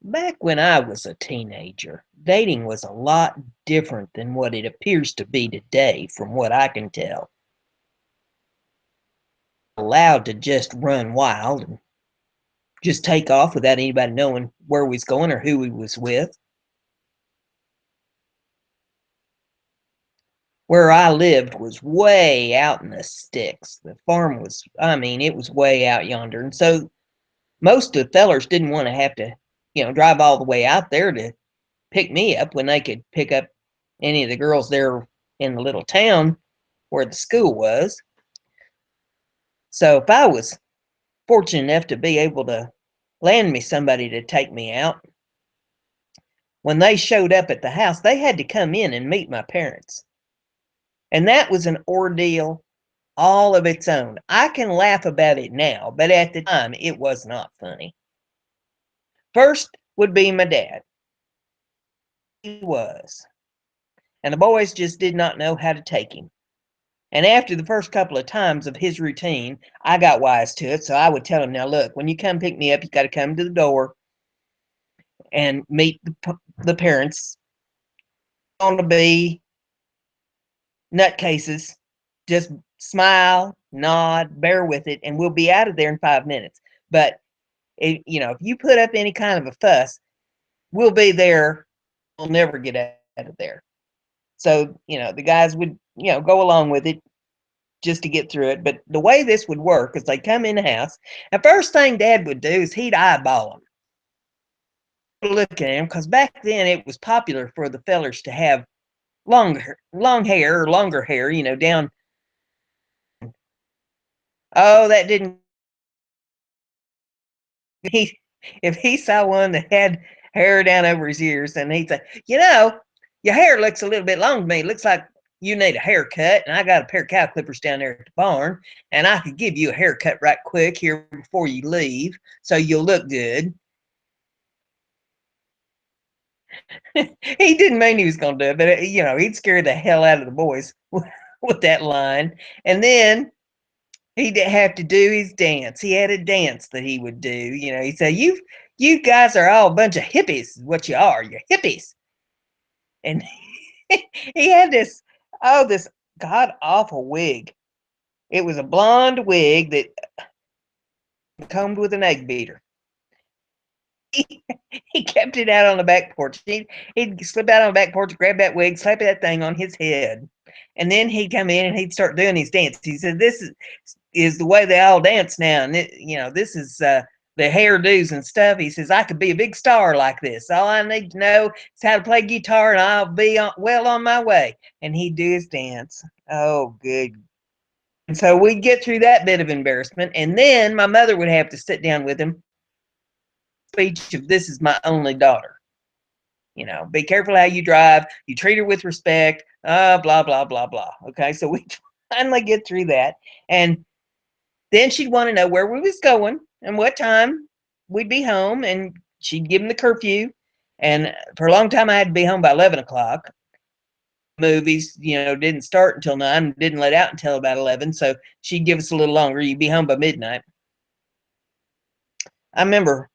Back when I was a teenager, dating was a lot different than what it appears to be today, from what I can tell. Allowed to just run wild and just take off without anybody knowing where we was going or who we was with. Where I lived was way out in the sticks. The farm was, it was way out yonder. And so most of the fellers didn't want to have to, drive all the way out there to pick me up when they could pick up any of the girls there in the little town where the school was. So if I was fortunate enough to be able to land me somebody to take me out, when they showed up at the house, they had to come in and meet my parents. And that was an ordeal all of its own. I can laugh about it now, but at the time it was not funny. First would be my dad. He was. And the boys just did not know how to take him. And after the first couple of times of his routine, I got wise to it. So I would tell him, now look, when you come pick me up, you got to come to the door and meet the parents. On to be nutcases. Just smile, nod, bear with it, and we'll be out of there in 5 minutes. But if you put up any kind of a fuss, we'll be there. We'll never get out of there. So the guys would go along with it just to get through it. But the way this would work is they come in the house, and first thing Dad would do is he'd eyeball them. Look at him, because back then it was popular for the fellers to have long hair or longer hair, down. Oh, that didn't. He, if he saw one that had hair down over his ears, and he'd say, your hair looks a little bit long to me. It looks like you need a haircut, and I got a pair of cow clippers down there at the barn, and I could give you a haircut right quick here before you leave, so you'll look good. He didn't mean he was going to do it, but he'd scare the hell out of the boys with that line. And then he'd have to do his dance. He had a dance that he would do. He said, "You guys are all a bunch of hippies. Is what you are. You're hippies." And he had this god awful wig. It was a blonde wig that combed with an egg beater. He kept it out on the back porch. He'd slip out on the back porch, grab that wig, slap that thing on his head, and then he'd come in and he'd start doing his dance. He said, "This is the way they all dance now, and this is the hairdos and stuff." He says, "I could be a big star like this. All I need to know is how to play guitar, and I'll be well on my way." And he'd do his dance. Oh, good. And so we'd get through that bit of embarrassment, and then my mother would have to sit down with him. Speech of, "This is my only daughter. Be careful how you drive. You treat her with respect. Blah, blah, blah, blah." Okay, so we finally get through that. And then she'd want to know where we was going and what time we'd be home. And she'd give him the curfew. And for a long time, I had to be home by 11 o'clock. Movies, didn't start until 9, didn't let out until about 11. So she'd give us a little longer. You'd be home by midnight. I remember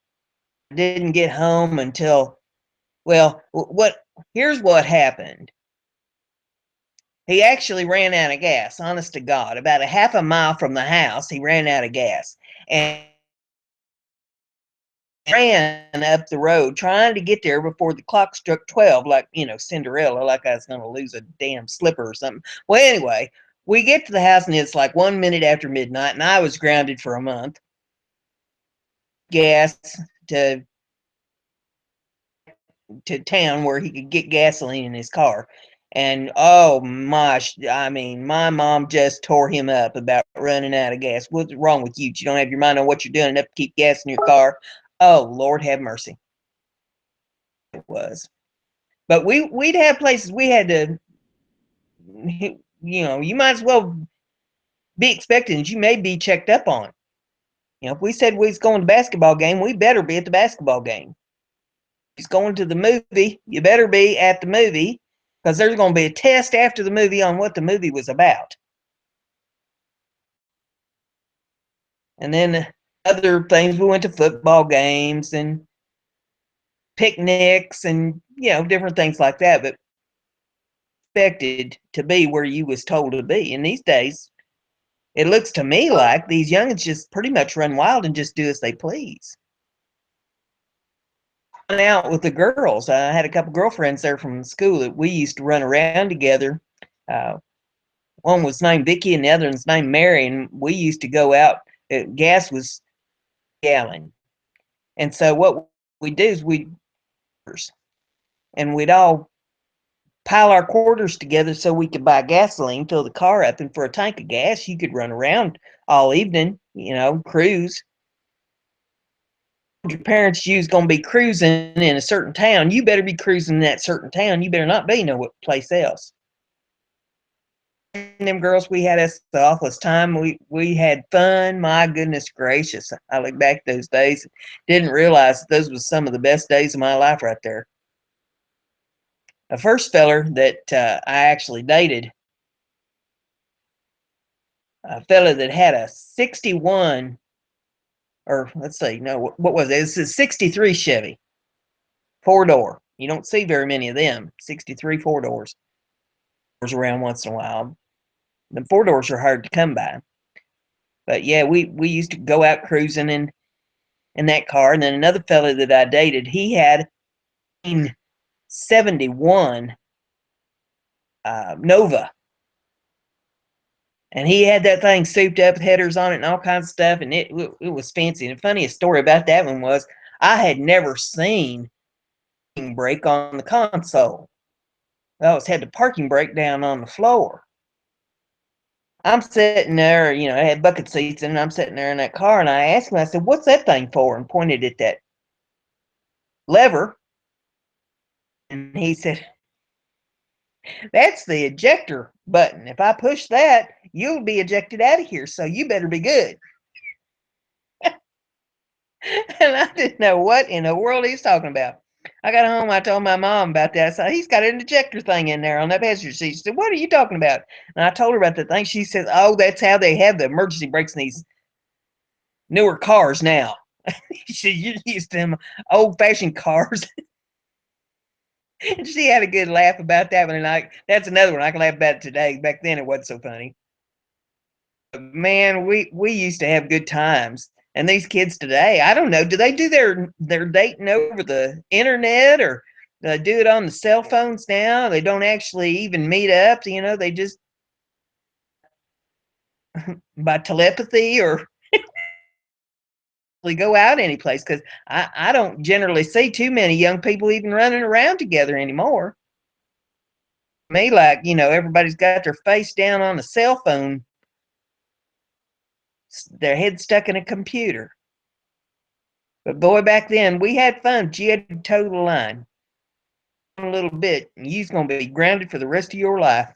I didn't get home until, well, here's what happened. He actually ran out of gas, honest to God. About a half a mile from the house, he ran out of gas and ran up the road trying to get there before the clock struck 12, like, Cinderella, like I was going to lose a damn slipper or something. Well, anyway, we get to the house and it's like 1 minute after midnight, and I was grounded for a month. Gas to town where he could get gasoline in his car. And oh my, my mom just tore him up about running out of gas. What's wrong with you? You don't have your mind on what you're doing enough to keep gas in your car? Oh, Lord have mercy. It was. But we'd have places we had to, you might as well be expecting that you may be checked up on. If we said we was going to the basketball game, we better be at the basketball game. If he's going to the movie, you better be at the movie, because there's going to be a test after the movie on what the movie was about. And then other things, we went to football games, and picnics and, different things like that, but expected to be where you was told to be. And these days, it looks to me like these youngins just pretty much run wild and just do as they please. Out with the girls. I had a couple girlfriends there from school that we used to run around together. Uh, one was named Vicky and the other one's named Mary, and we used to go out. Gas was gallon, and so what we do is we'd all pile our quarters together so we could buy gasoline, fill the car up, and for a tank of gas, you could run around all evening, cruise. Your parents you was going to be cruising in a certain town, you better be cruising in that certain town. You better not be no place else. And them girls, we had us the awfulest time. We had fun. My goodness gracious. I look back those days, didn't realize that those was some of the best days of my life right there. The first feller that I actually dated, a fella that had a 61, or let's see, no, what was it? It's a 63 Chevy, 4-door. You don't see very many of them. 63 4-doors. There's around once in a while. The 4-doors are hard to come by. But yeah, we used to go out cruising in that car. And then another fella that I dated, he had a 71 Nova. And he had that thing souped up, headers on it and all kinds of stuff. And it was fancy. And the funniest story about that one was I had never seen brake on the console. I always had the parking brake down on the floor. I'm sitting there, I had bucket seats and I'm sitting there in that car and I asked him, I said, "What's that thing for?" And pointed at that lever. And he said, "That's the ejector button. If I push that, you'll be ejected out of here. So you better be good." And I didn't know what in the world he's talking about. I got home, I told my mom about that. I said, "He's got an ejector thing in there on that passenger seat." She said, "What are you talking about?" And I told her about the thing. She said, "Oh, that's how they have the emergency brakes in these newer cars now." She said, "You're used to them old-fashioned cars." And she had a good laugh about that one. And that's another one I can laugh about today. Back then, it wasn't so funny. But man, we used to have good times. And these kids today, I don't know, do they do their dating over the internet or they do it on the cell phones now? They don't actually even meet up, they just by telepathy or we go out any place because I don't generally see too many young people even running around together anymore. Me, like, everybody's got their face down on a cell phone, their head stuck in a computer. But boy, back then we had fun. But you had to toe the line a little bit, and you's gonna be grounded for the rest of your life.